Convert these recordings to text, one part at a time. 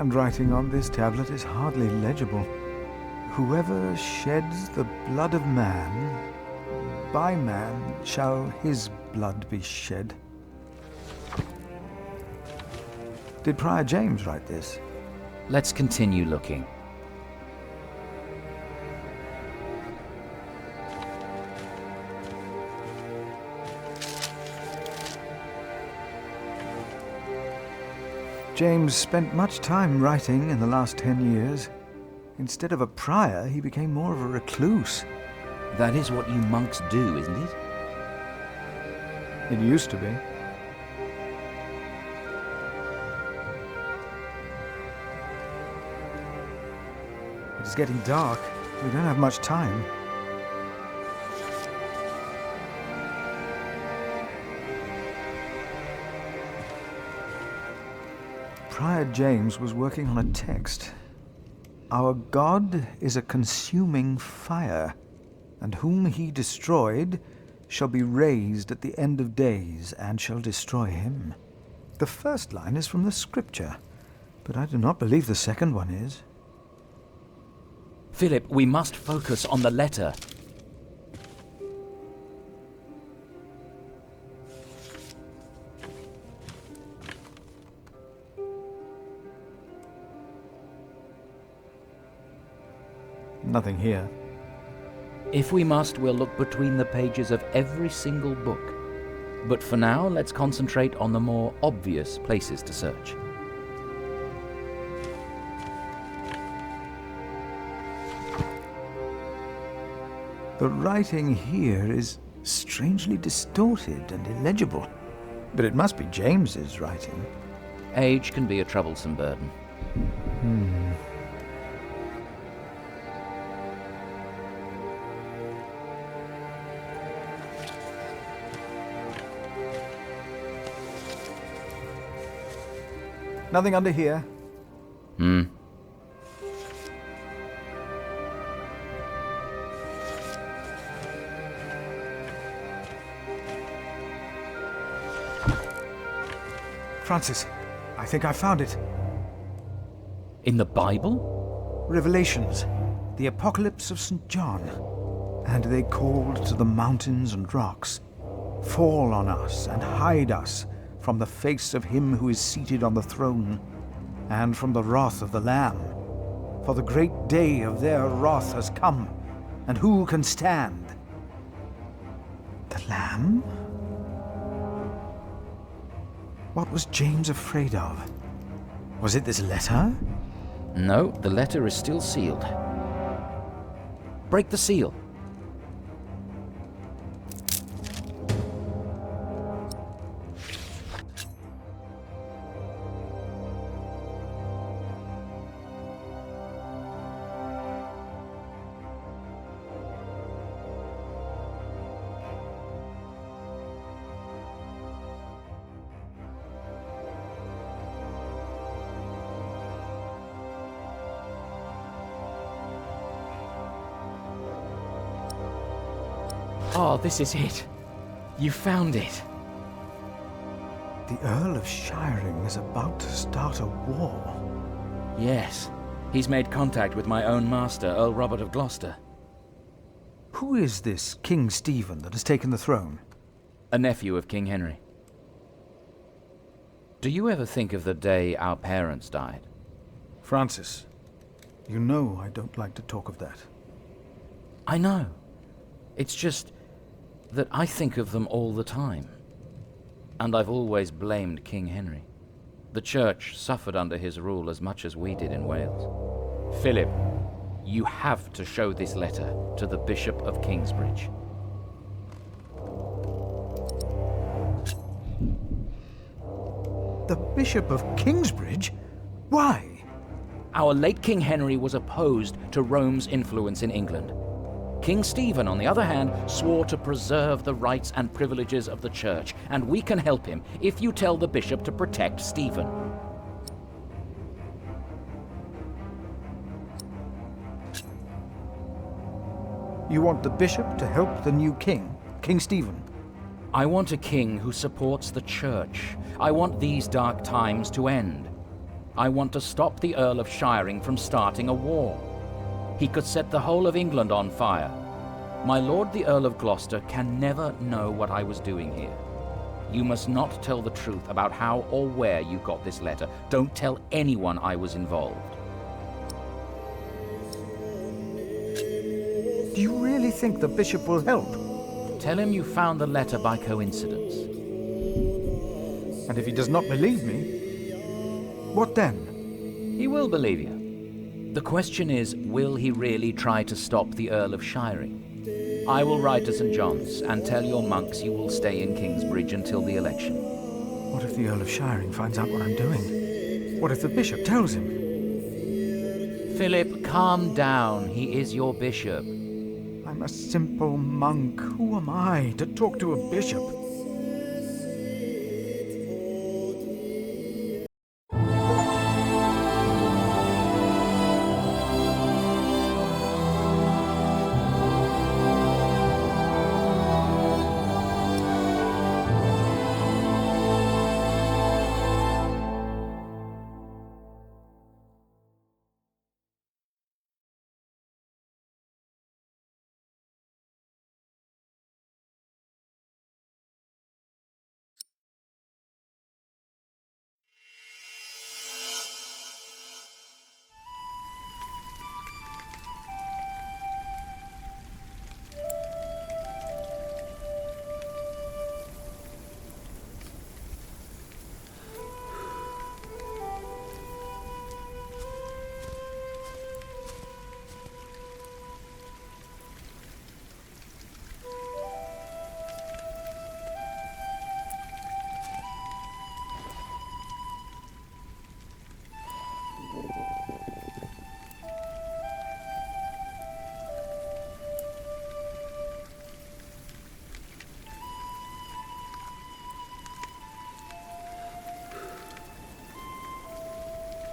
handwriting on this tablet is hardly legible. Whoever sheds the blood of man, by man shall his blood be shed. Did Prior James write this? Let's continue looking. James spent much time writing in the last 10 years. Instead of a prior, he became more of a recluse. That is what you monks do, isn't it? It used to be. It's getting dark. We don't have much time. Prior James was working on a text. Our God is a consuming fire, and whom he destroyed shall be raised at the end of days and shall destroy him. The first line is from the scripture, but I do not believe the second one is. Philip, we must focus on the letter. Nothing here. If we must, we'll look between the pages of every single book. But for now, let's concentrate on the more obvious places to search. The writing here is strangely distorted and illegible. But it must be James's writing. Age can be a troublesome burden. Nothing under here. Francis, I think I found it. In the Bible? Revelations, the Apocalypse of St. John. And they called to the mountains and rocks, fall on us and hide us from the face of him who is seated on the throne, and from the wrath of the Lamb. For the great day of their wrath has come, and who can stand? The Lamb? What was James afraid of? Was it this letter? No, the letter is still sealed. Break the seal. Oh, this is it. You found it. The Earl of Shiring is about to start a war. Yes. He's made contact with my own master, Earl Robert of Gloucester. Who is this King Stephen that has taken the throne? A nephew of King Henry. Do you ever think of the day our parents died? Francis, you know I don't like to talk of that. I know. It's just that I think of them all the time. And I've always blamed King Henry. The Church suffered under his rule as much as we did in Wales. Philip, you have to show this letter to the Bishop of Kingsbridge. The Bishop of Kingsbridge? Why? Our late King Henry was opposed to Rome's influence in England. King Stephen, on the other hand, swore to preserve the rights and privileges of the Church, and we can help him if you tell the bishop to protect Stephen. You want the bishop to help the new king, King Stephen? I want a king who supports the Church. I want these dark times to end. I want to stop the Earl of Shiring from starting a war. He could set the whole of England on fire. My lord the Earl of Gloucester can never know what I was doing here. You must not tell the truth about how or where you got this letter. Don't tell anyone I was involved. Do you really think the bishop will help? Tell him you found the letter by coincidence. And if he does not believe me, what then? He will believe you. The question is, will he really try to stop the Earl of Shiring? I will ride to St. John's and tell your monks you will stay in Kingsbridge until the election. What if the Earl of Shiring finds out what I'm doing? What if the bishop tells him? Philip, calm down. He is your bishop. I'm a simple monk. Who am I to talk to a bishop?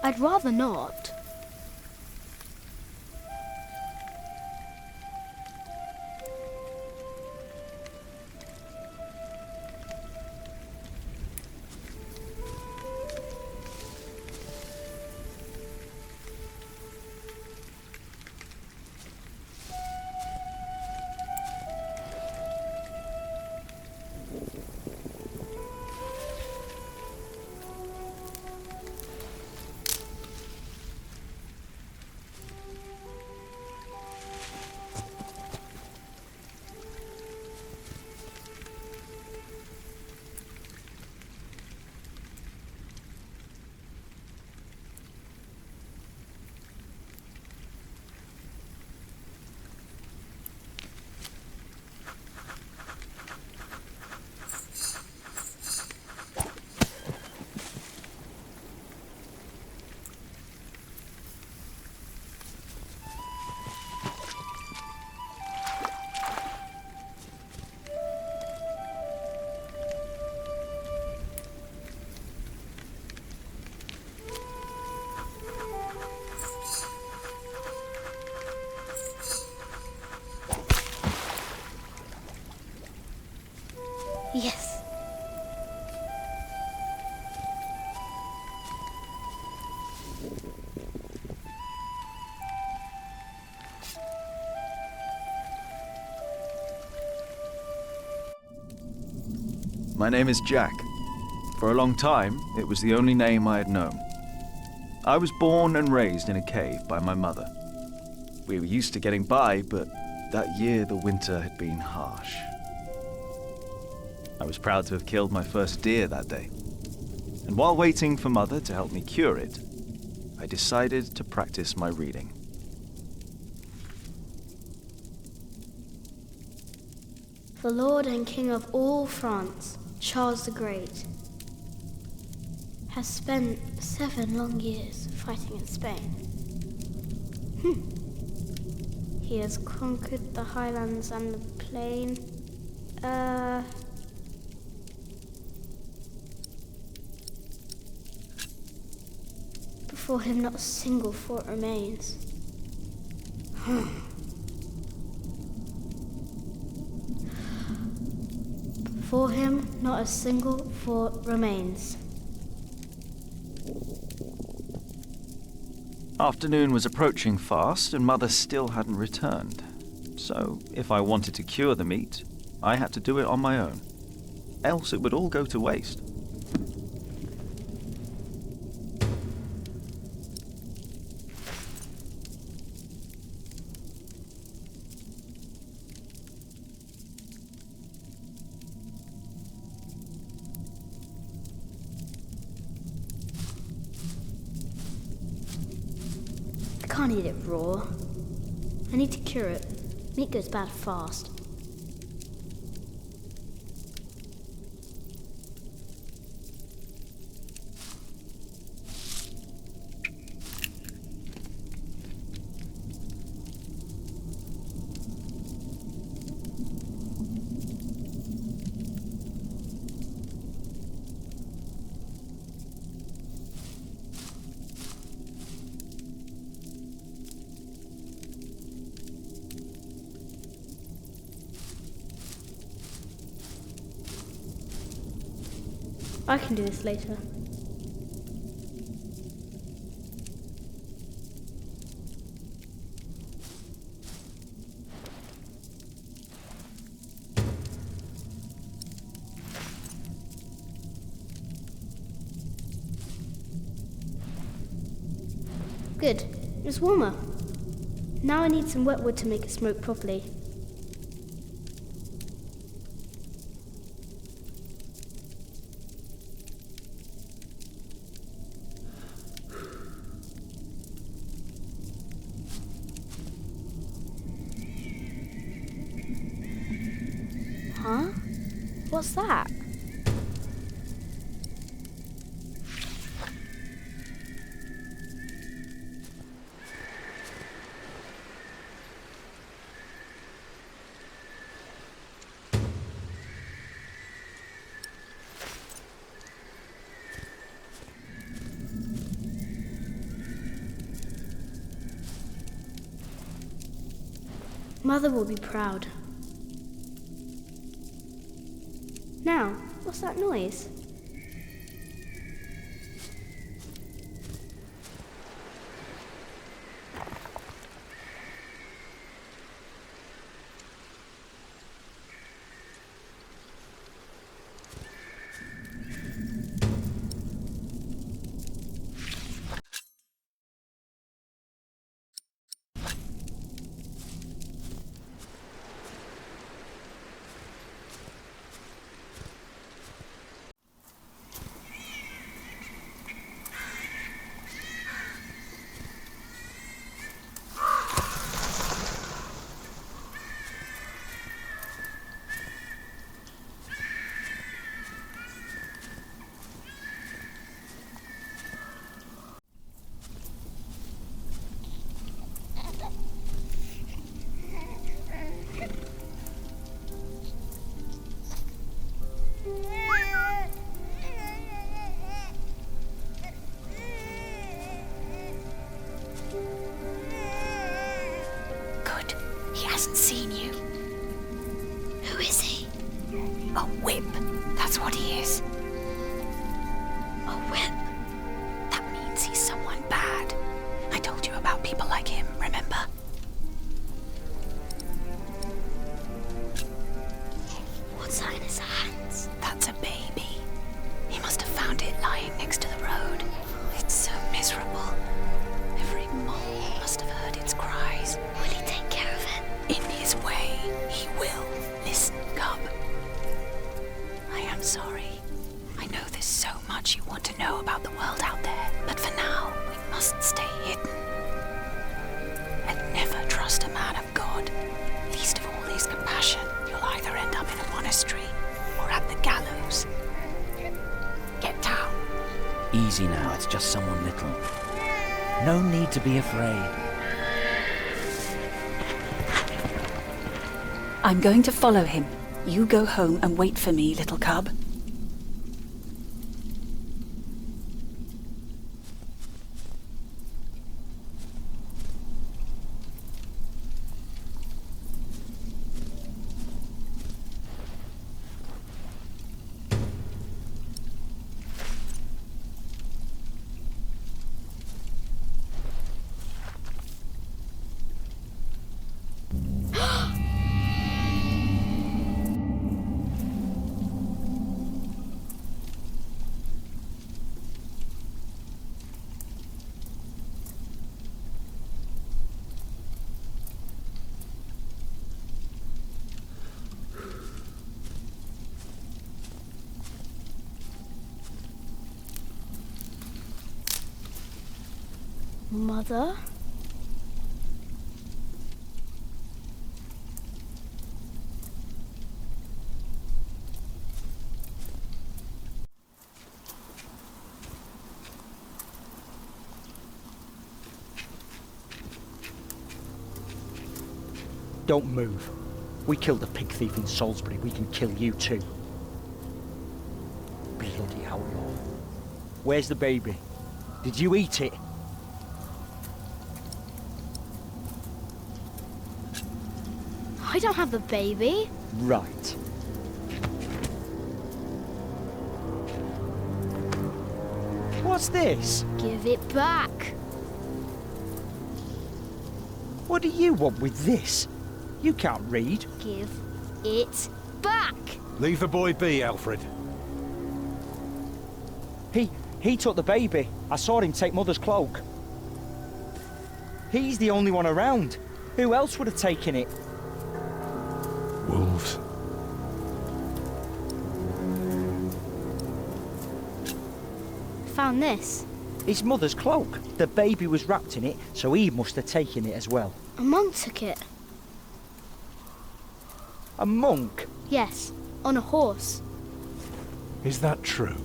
I'd rather not. Yes. My name is Jack. For a long time, it was the only name I had known. I was born and raised in a cave by my mother. We were used to getting by, but that year the winter had been harsh. I was proud to have killed my first deer that day. And while waiting for Mother to help me cure it, I decided to practice my reading. The Lord and King of all France, Charles the Great, has spent 7 long years fighting in Spain. He has conquered the highlands and the plain. Before him not a single fort remains. Before him not a single fort remains. Afternoon was approaching fast, and Mother still hadn't returned. So, if I wanted to cure the meat, I had to do it on my own. Else it would all go to waste. I can't eat it raw. I need to cure it. Meat goes bad fast. I can do this later. Good. It's warmer. Now I need some wet wood to make it smoke properly. Huh? What's that? Mother will be proud. Now, what's that noise? Hasn't seen you. Who is he? A whip. That's what he is. A whip? That means he's someone bad. I told you about people like him, remember? What's that in his hands? That's a baby. He must have found it lying next to the road. It's so miserable. Every mole must have heard its cries. Will he take care of it? In his way, he will. Listen, cub. I am sorry. I know there's so much you want to know about the world out there, but for now, we must stay hidden. And never trust a man of God. Least of all his compassion. You'll either end up in a monastery or at the gallows. Get down. Easy now, it's just someone little. No need to be afraid. I'm going to follow him. You go home and wait for me, little cub. Mother? Don't move. We killed a pig thief in Salisbury, we can kill you too. Bloody outlaw. Where's the baby? Did you eat it? I don't have the baby. Right. What's this? Give it back. What do you want with this? You can't read. Give it back. Leave the boy be, Alfred. He took the baby. I saw him take Mother's cloak. He's the only one around. Who else would have taken it? Wolves. Found this. It's Mother's cloak. The baby was wrapped in it, so he must have taken it as well. A monk took it. A monk? Yes, on a horse. Is that true?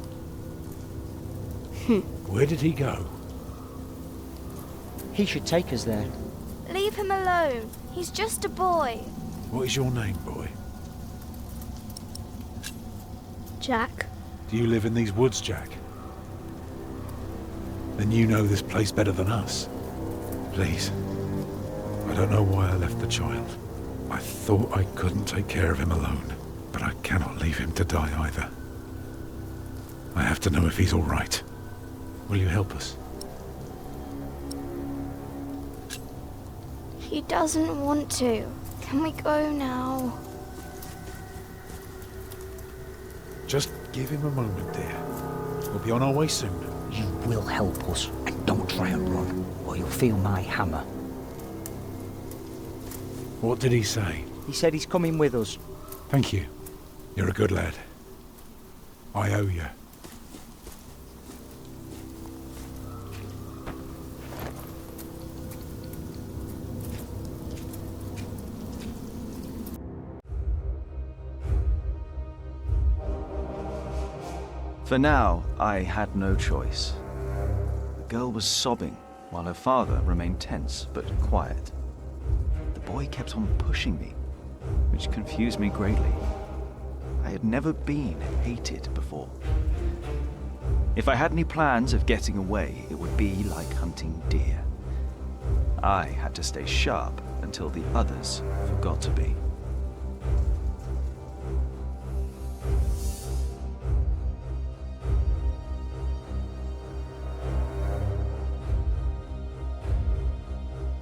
Where did he go? He should take us there. Leave him alone. He's just a boy. What is your name, boy? Jack. Do you live in these woods, Jack? Then you know this place better than us. Please. I don't know why I left the child. I thought I couldn't take care of him alone, but I cannot leave him to die either. I have to know if he's all right. Will you help us? He doesn't want to. Can we go now? Just give him a moment, dear. We'll be on our way soon. You will help us, and don't try and run, or you'll feel my hammer. What did he say? He said he's coming with us. Thank you. You're a good lad. I owe you. For now, I had no choice. The girl was sobbing, while her father remained tense but quiet. The boy kept on pushing me, which confused me greatly. I had never been hated before. If I had any plans of getting away, it would be like hunting deer. I had to stay sharp until the others forgot to be.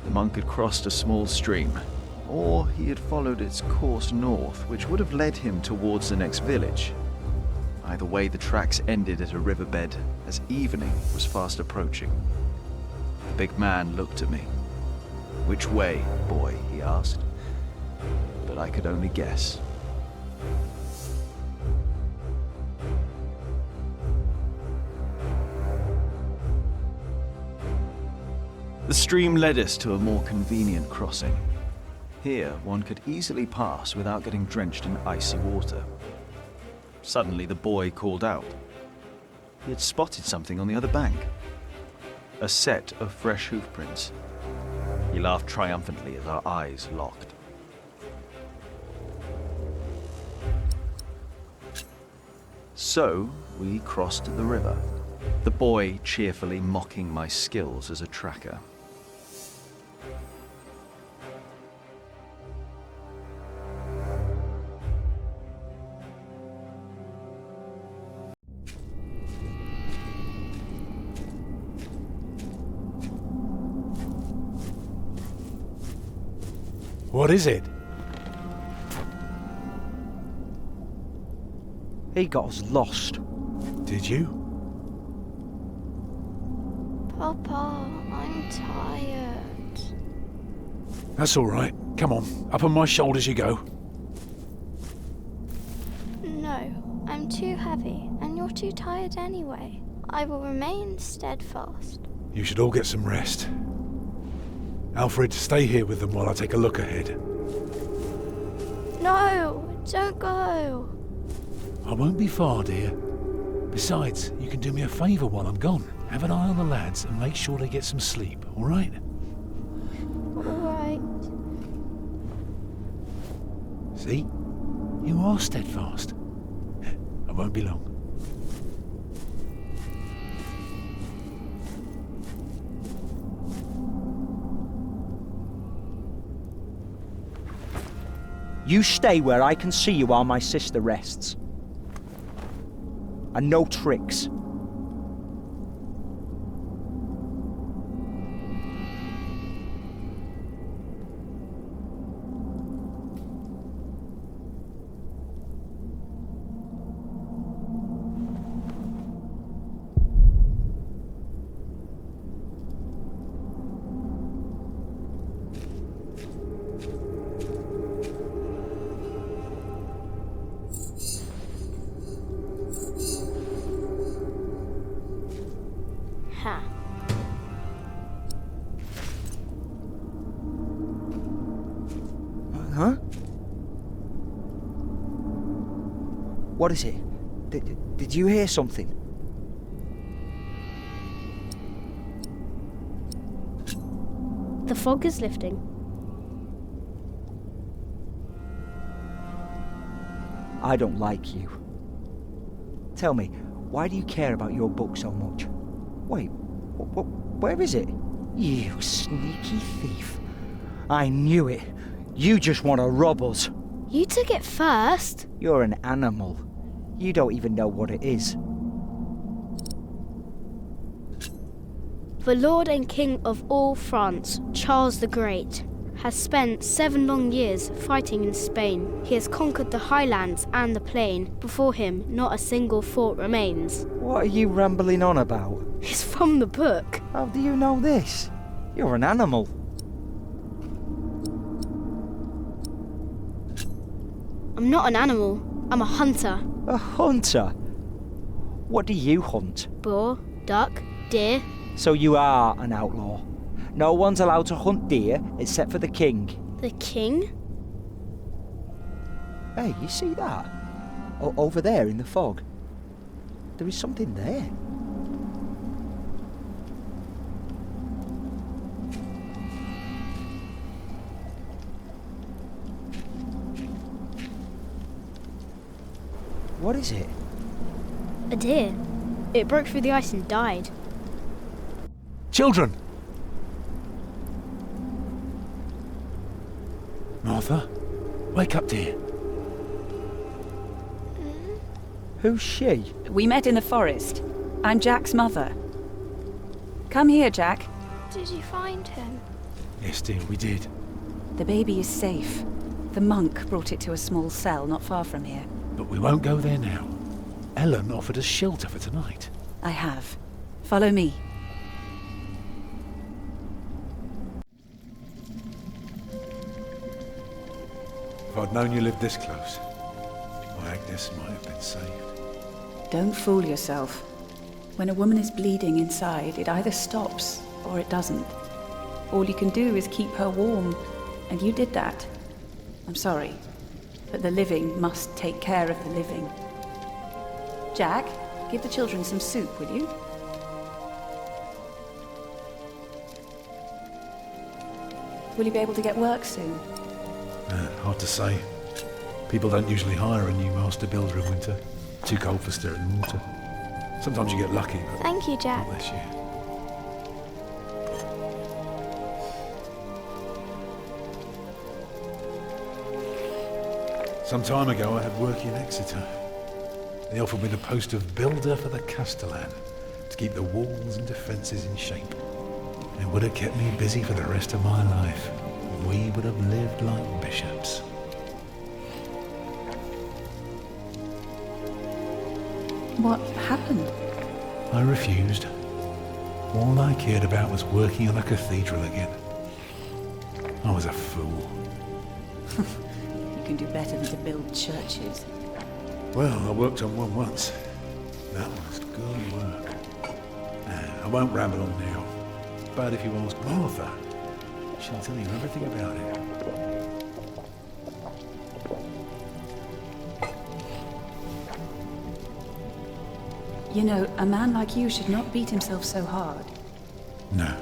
The monk had crossed a small stream, or he had followed its course north, which would have led him towards the next village. Either way, the tracks ended at a riverbed as evening was fast approaching. The big man looked at me. "Which way, boy?" he asked. But I could only guess. The stream led us to a more convenient crossing. Here, one could easily pass without getting drenched in icy water. Suddenly, the boy called out. He had spotted something on the other bank. A set of fresh hoofprints. He laughed triumphantly as our eyes locked. So, we crossed the river, the boy cheerfully mocking my skills as a tracker. What is it? He got us lost. Did you? Papa, I'm tired. That's all right. Come on, up on my shoulders you go. No, I'm too heavy, and you're too tired anyway. I will remain steadfast. You should all get some rest. Alfred, stay here with them while I take a look ahead. No, don't go. I won't be far, dear. Besides, you can do me a favour while I'm gone. Have an eye on the lads and make sure they get some sleep, all right? All right. See? You are steadfast. I won't be long. You stay where I can see you while my sister rests. And no tricks. Ha. Huh? What is it? Did you hear something? The fog is lifting. I don't like you. Tell me, why do you care about your book so much? Wait, where is it? You sneaky thief. I knew it. You just want to rob us. You took it first. You're an animal. You don't even know what it is. The Lord and King of all France, Charles the Great, has spent 7 long years fighting in Spain. He has conquered the highlands and the plain. Before him, not a single fort remains. What are you rambling on about? It's from the book. How do you know this? You're an animal. I'm not an animal. I'm a hunter. A hunter? What do you hunt? Boar, duck, deer. So you are an outlaw. No one's allowed to hunt deer except for the king. The king? Hey, you see that? Over there in the fog. There is something there. What is it? A deer. It broke through the ice and died. Children! Martha, wake up, dear. Who's she? We met in the forest. I'm Jack's mother. Come here, Jack. Did you find him? Yes, dear, we did. The baby is safe. The monk brought it to a small cell not far from here. But we won't go there now. Ellen offered us shelter for tonight. I have. Follow me. If I'd known you lived this close, my Agnes might have been saved. Don't fool yourself. When a woman is bleeding inside, it either stops or it doesn't. All you can do is keep her warm, and you did that. I'm sorry, but the living must take care of the living. Jack, give the children some soup, will you? Will you be able to get work soon? Hard to say. People don't usually hire a new master builder in winter. Too cold for stirring water. Sometimes you get lucky, but Thank you, Jack. not this year. Some time ago I had work in Exeter. They offered me the post of builder for the Castellan to keep the walls and defences in shape. It would have kept me busy for the rest of my life. We would have lived like bishops. What happened? I refused. All I cared about was working on a cathedral again. I was a fool. You can do better than to build churches. Well, I worked on one once. That was good work. I won't ramble on now. bad if you ask Martha. She'll tell you everything about it. You know, a man like you should not beat himself so hard. No.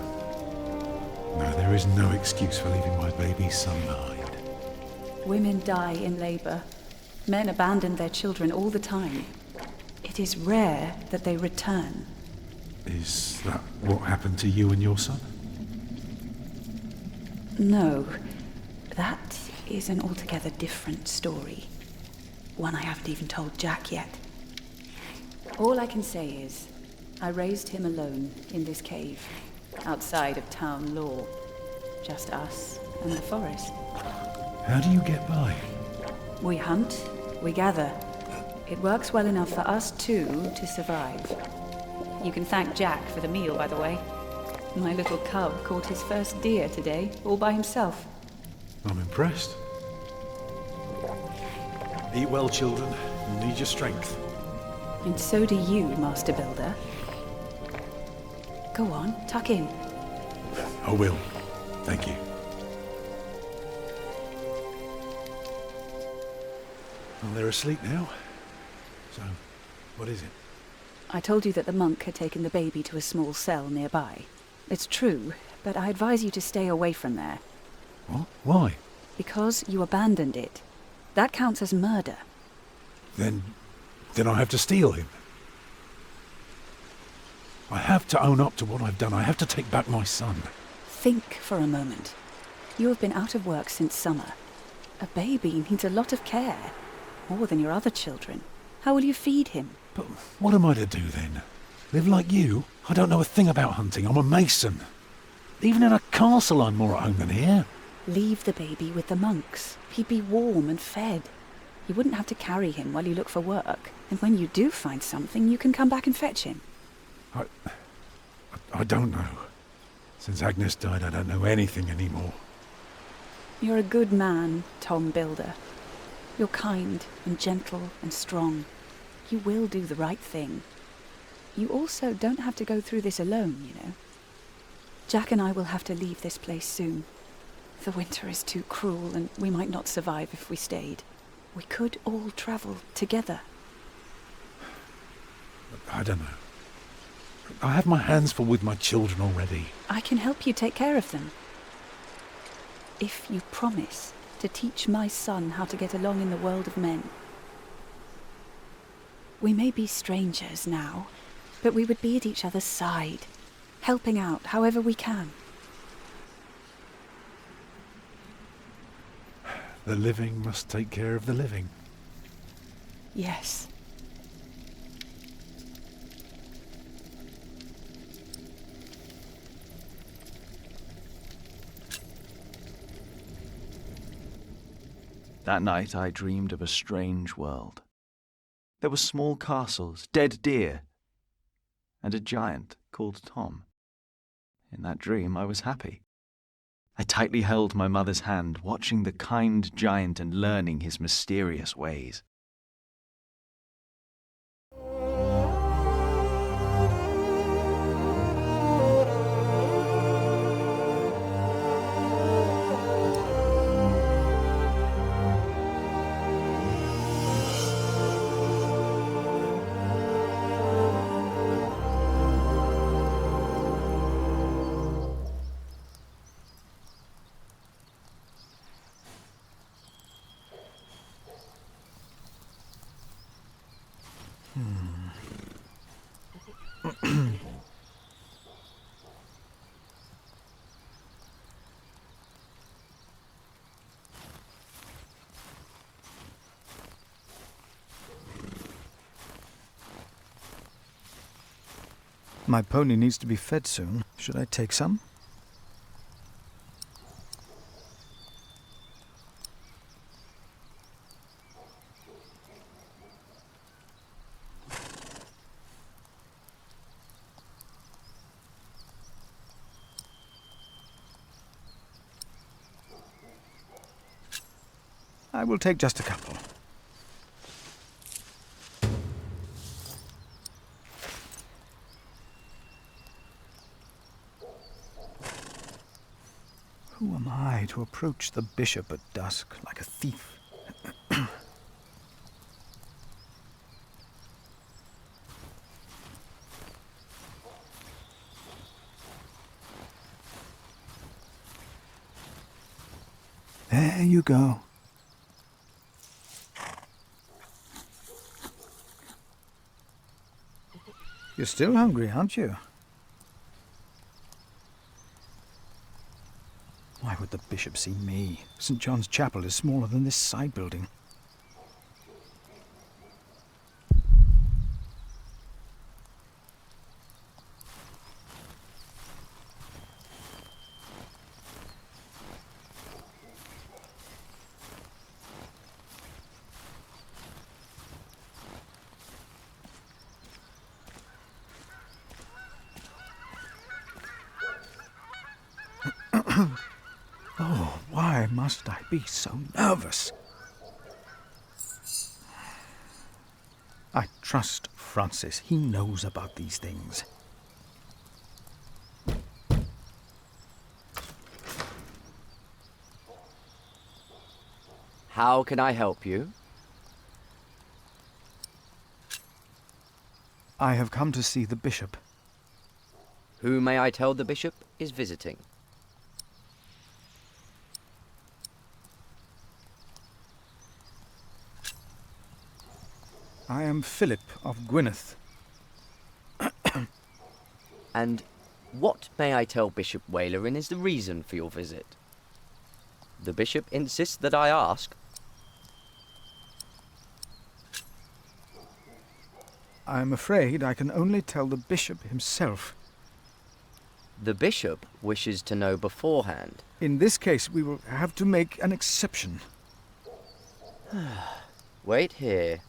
No, there is no excuse for leaving my baby's son behind. Women die in labor. Men abandon their children all the time. It is rare that they return. Is that what happened to you and your son? No, that is an altogether different story. One I haven't even told Jack yet. All I can say is, I raised him alone in this cave, outside of town law. Just us and the forest. How do you get by? We hunt, we gather. It works well enough for us two to survive. You can thank Jack for the meal, by the way. My little cub caught his first deer today, all by himself. I'm impressed. Eat well, children. You need your strength. And so do you, Master Builder. Go on, tuck in. I will. Thank you. Well, they're asleep now. So, what is it? I told you that the monk had taken the baby to a small cell nearby. It's true, but I advise you to stay away from there. What? Why? Because you abandoned it. That counts as murder. Then I have to steal him. I have to own up to what I've done. I have to take back my son. Think for a moment. You have been out of work since summer. A baby needs a lot of care. More than your other children. How will you feed him? But what am I to do then? Live like you? I don't know a thing about hunting. I'm a mason. Even in a castle I'm more at home than here. Leave the baby with the monks. He'd be warm and fed. You wouldn't have to carry him while you look for work. And when you do find something, you can come back and fetch him. I don't know. Since Agnes died, I don't know anything anymore. You're a good man, Tom Builder. You're kind and gentle and strong. You will do the right thing. You also don't have to go through this alone, you know. Jack and I will have to leave this place soon. The winter is too cruel, and we might not survive if we stayed. We could all travel together. I don't know. I have my hands full with my children already. I can help you take care of them. If you promise to teach my son how to get along in the world of men. We may be strangers now, but we would be at each other's side, helping out however we can. The living must take care of the living. Yes. That night I dreamed of a strange world. There were small castles, dead deer, and a giant called Tom. In that dream I was happy. I tightly held my mother's hand, watching the kind giant and learning his mysterious ways. My pony needs to be fed soon. Should I take some? I will take just a couple. Who am I to approach the bishop at dusk like a thief? There you go. You're still hungry, aren't you? Why would the bishop see me? St. John's Chapel is smaller than this side building. Oh, why must I be so nervous? I trust Francis. He knows about these things. How can I help you? I have come to see the bishop. Who may I tell the bishop is visiting? I am Philip of Gwynedd. And what may I tell Bishop Walerin is the reason for your visit? The bishop insists that I ask. I am afraid I can only tell the bishop himself. The bishop wishes to know beforehand. In this case, we will have to make an exception. Wait here.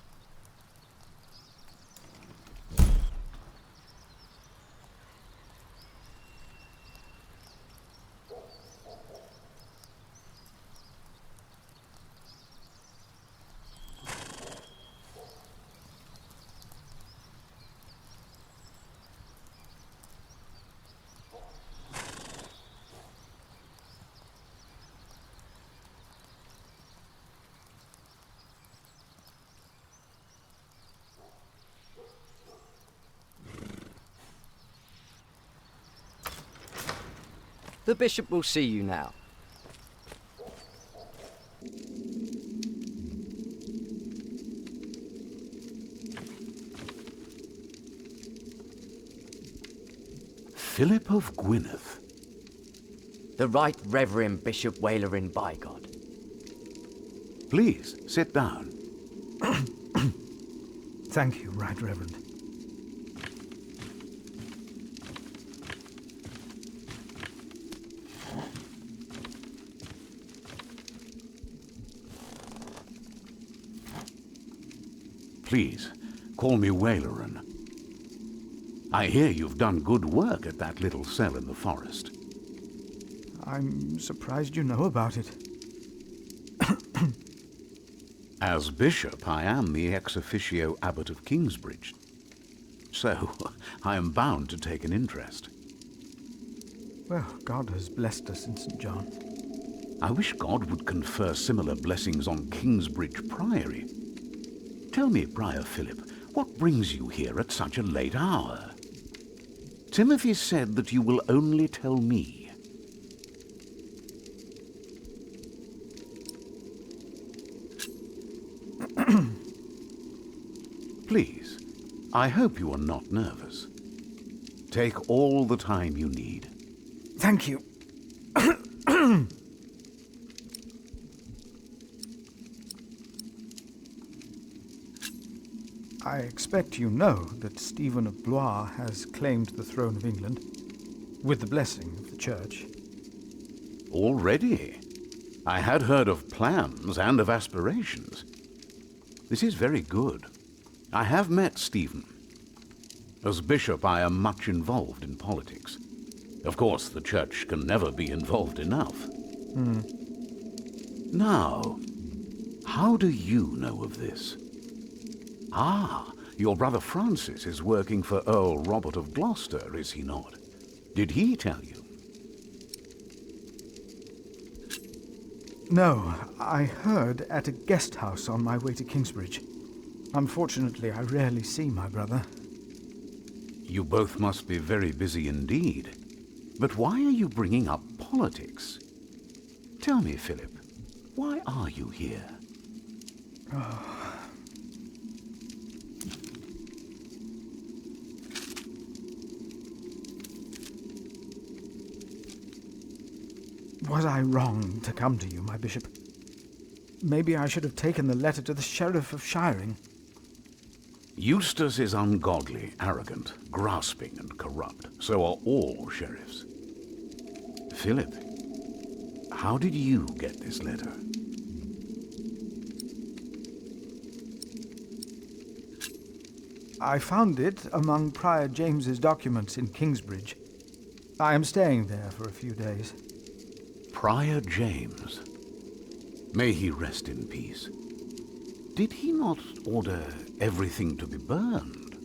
The bishop will see you now. Philip of Gwynedd. The Right Reverend Bishop Walerin by God. Please, sit down. Thank you, Right Reverend. Please, call me Walerin. I hear you've done good work at that little cell in the forest. I'm surprised you know about it. As bishop, I am the ex officio abbot of Kingsbridge. So, I am bound to take an interest. Well, God has blessed us in St. John. I wish God would confer similar blessings on Kingsbridge Priory. Tell me, Prior Philip, what brings you here at such a late hour? Timothy said that you will only tell me. Please, I hope you are not nervous. Take all the time you need. Thank you. I expect you know that Stephen of Blois has claimed the throne of England, with the blessing of the Church. Already? I had heard of plans and of aspirations. This is very good. I have met Stephen. As bishop, I am much involved in politics. Of course, the Church can never be involved enough. Now, how do you know of this? Ah, your brother Francis is working for Earl Robert of Gloucester, is he not? Did he tell you? No, I heard at a guest house on my way to Kingsbridge. Unfortunately, I rarely see my brother. You both must be very busy indeed. But why are you bringing up politics? Tell me, Philip, why are you here? Was I wrong to come to you, my bishop? Maybe I should have taken the letter to the Sheriff of Shiring. Eustace is ungodly, arrogant, grasping, and corrupt. So are all sheriffs. Philip, how did you get this letter? I found it among Prior James's documents in Kingsbridge. I am staying there for a few days. Prior James. May he rest in peace. Did he not order everything to be burned?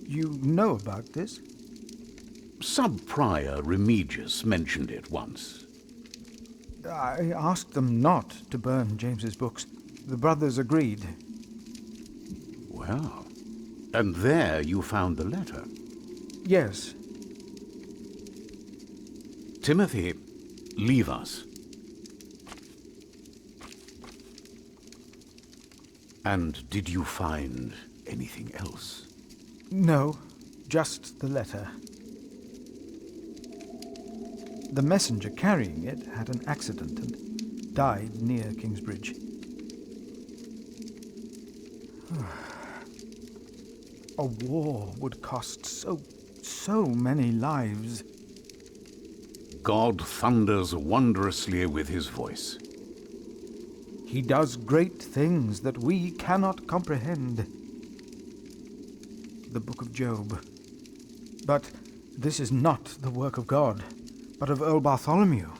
You know about this? Sub-Prior Remigius mentioned it once. I asked them not to burn James's books. The brothers agreed. Well, and there you found the letter? Yes. Timothy, leave us. And did you find anything else? No, just the letter. The messenger carrying it had an accident and died near Kingsbridge. A war would cost so many lives. God thunders wondrously with his voice. He does great things that we cannot comprehend. The Book of Job. But this is not the work of God, but of Earl Bartholomew.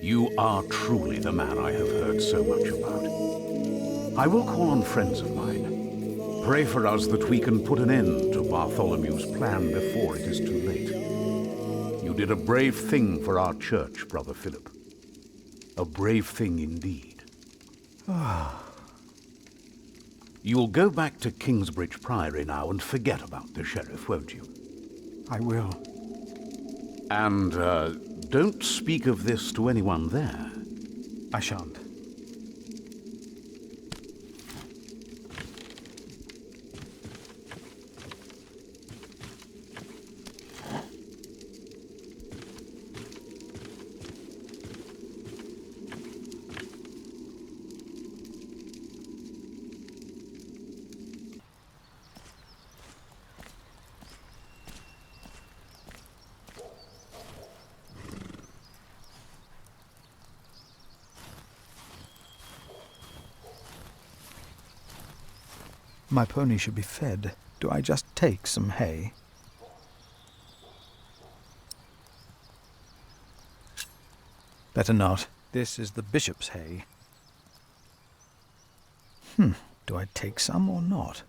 You are truly the man I have heard so much about. I will call on friends of mine. Pray for us that we can put an end to Bartholomew's plan before it is too late. You did a brave thing for our church, Brother Philip. A brave thing indeed. You'll go back to Kingsbridge Priory now and forget about the sheriff, won't you? I will. And don't speak of this to anyone there. I shan't. My pony should be fed. Do I just take some hay? Better not. This is the bishop's hay. Do I take some or not?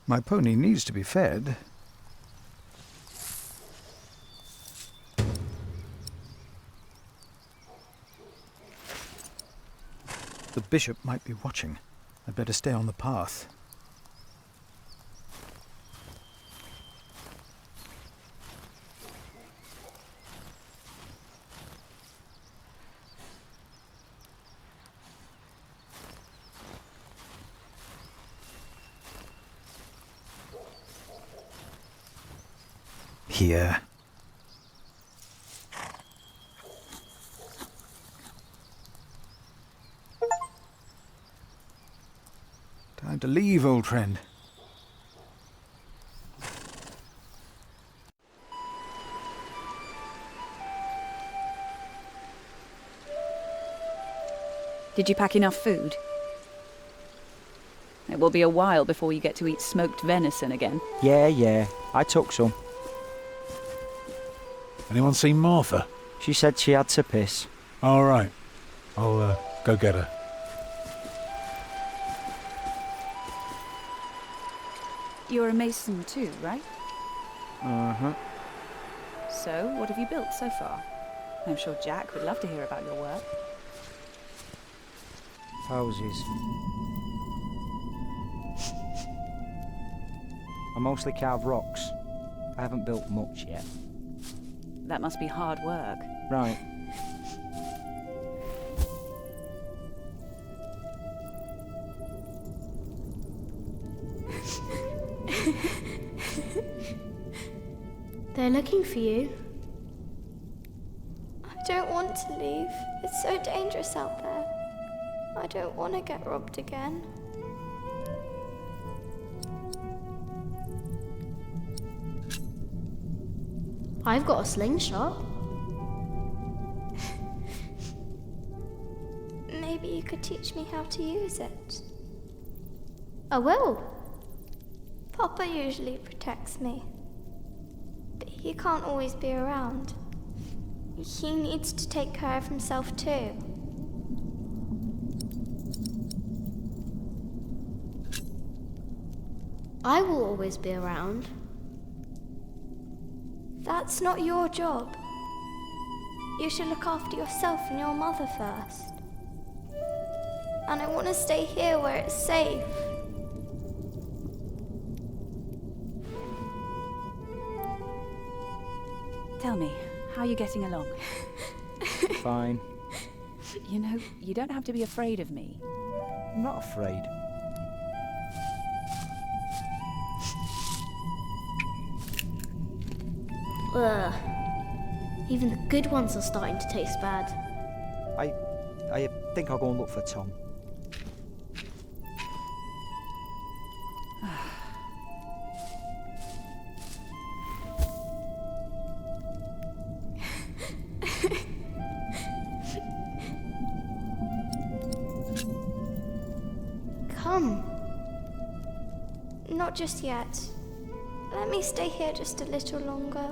My pony needs to be fed. The bishop might be watching. I'd better stay on the path. Here. Time to leave, old friend. Did you pack enough food? It will be a while before you get to eat smoked venison again. Yeah, I took some. Anyone seen Martha? She said she had to piss. All right. I'll go get her. You're a mason too, right? Uh-huh. So, what have you built so far? I'm sure Jack would love to hear about your work. Houses. I mostly carve rocks. I haven't built much yet. That must be hard work. Right. They're looking for you. I don't want to leave. It's so dangerous out there. I don't want to get robbed again. I've got a slingshot. Maybe you could teach me how to use it. I will. Papa usually protects me. But he can't always be around. He needs to take care of himself too. I will always be around. That's not your job. You should look after yourself and your mother first. And I want to stay here where it's safe. Tell me, how are you getting along? Fine. You know, you don't have to be afraid of me. I'm not afraid. Ugh. Even the good ones are starting to taste bad. I think I'll go and look for Tom. Come. Not just yet. Let me stay here just a little longer.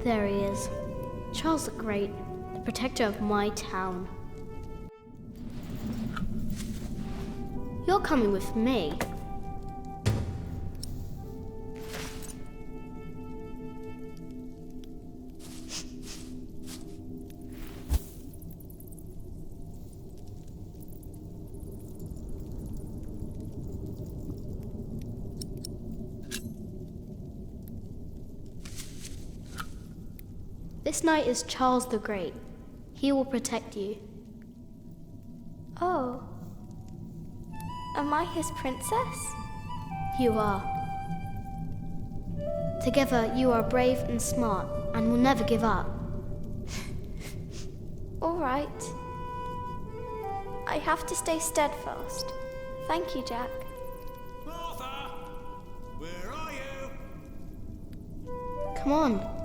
There he is. Charles the Great, the protector of my town. You're coming with me. This knight is Charles the Great. He will protect you. Oh. Am I his princess? You are. Together, you are brave and smart and will never give up. All right. I have to stay steadfast. Thank you, Jack. Martha! Where are you? Come on.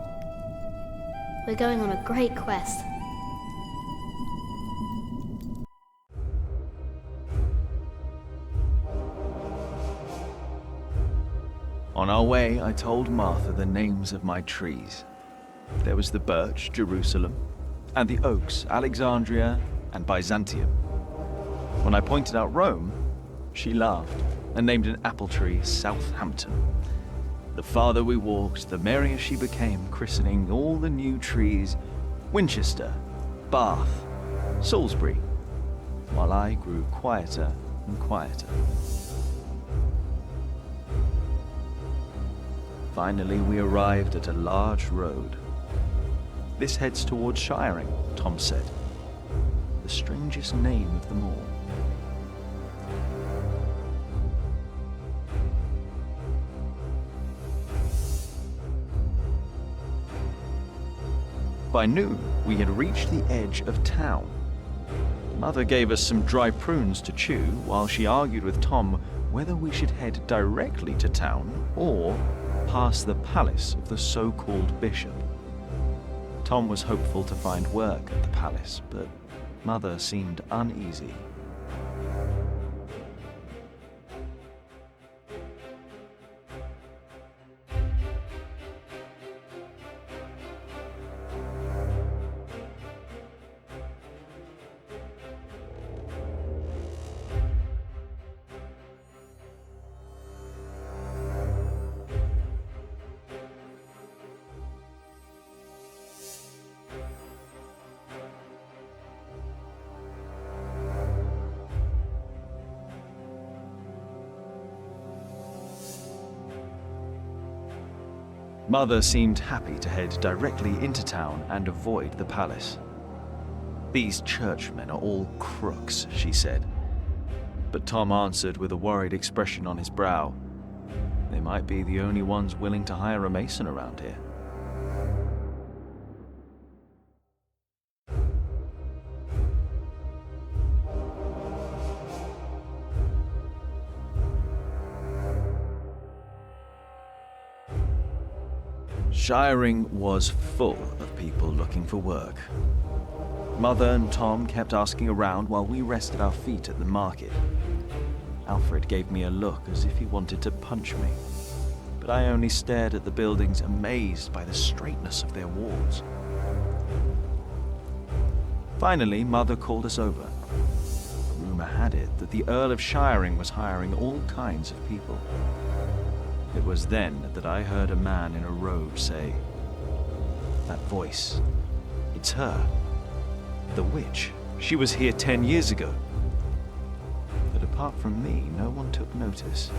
We're going on a great quest. On our way, I told Martha the names of my trees. There was the birch, Jerusalem, and the oaks, Alexandria and Byzantium. When I pointed out Rome, she laughed and named an apple tree Southampton. The farther we walked, the merrier she became, christening all the new trees Winchester, Bath, Salisbury, while I grew quieter and quieter. Finally, we arrived at a large road. This heads towards Shiring, Tom said. The strangest name of them all. By noon, we had reached the edge of town. Mother gave us some dry prunes to chew while she argued with Tom whether we should head directly to town or past the palace of the so-called bishop. Tom was hopeful to find work at the palace, but Mother seemed uneasy. Mother seemed happy to head directly into town and avoid the palace. "These churchmen are all crooks," she said. But Tom answered with a worried expression on his brow. "They might be the only ones willing to hire a mason around here." Shiring was full of people looking for work. Mother and Tom kept asking around while we rested our feet at the market. Alfred gave me a look as if he wanted to punch me, but I only stared at the buildings, amazed by the straightness of their walls. Finally, Mother called us over. Rumor had it that the Earl of Shiring was hiring all kinds of people. It was then that I heard a man in a robe say, "That voice, it's her. The witch. She was here 10 years ago." But apart from me, no one took notice.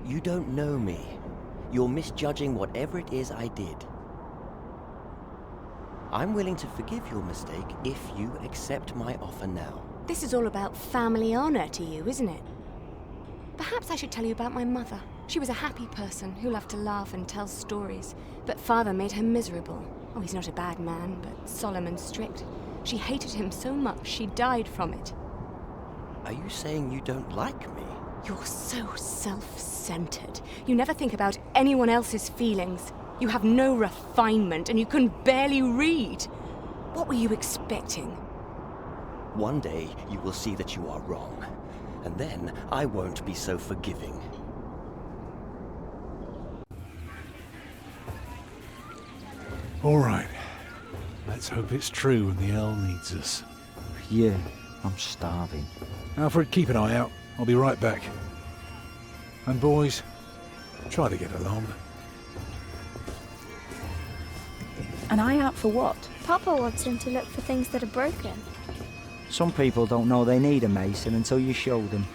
You don't know me. You're misjudging whatever it is I did. I'm willing to forgive your mistake if you accept my offer now. This is all about family honor to you, isn't it? Perhaps I should tell you about my mother. She was a happy person who loved to laugh and tell stories, but father made her miserable. Oh, he's not a bad man, but solemn and strict. She hated him so much she died from it. Are you saying you don't like me? You're so self-centered. You never think about anyone else's feelings. You have no refinement, and you can barely read. What were you expecting? One day you will see that you are wrong, and then I won't be so forgiving. All right. Let's hope it's true and the Earl needs us. Yeah, I'm starving. Alfred, keep an eye out. I'll be right back. And boys, try to get along. An eye out for what? Papa wants him to look for things that are broken. Some people don't know they need a mason until you show them.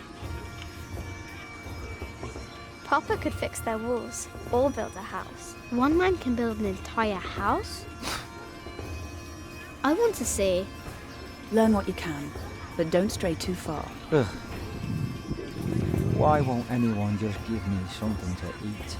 Papa could fix their walls or build a house. One man can build an entire house? I want to see. Learn what you can, but don't stray too far. Ugh. Why won't anyone just give me something to eat?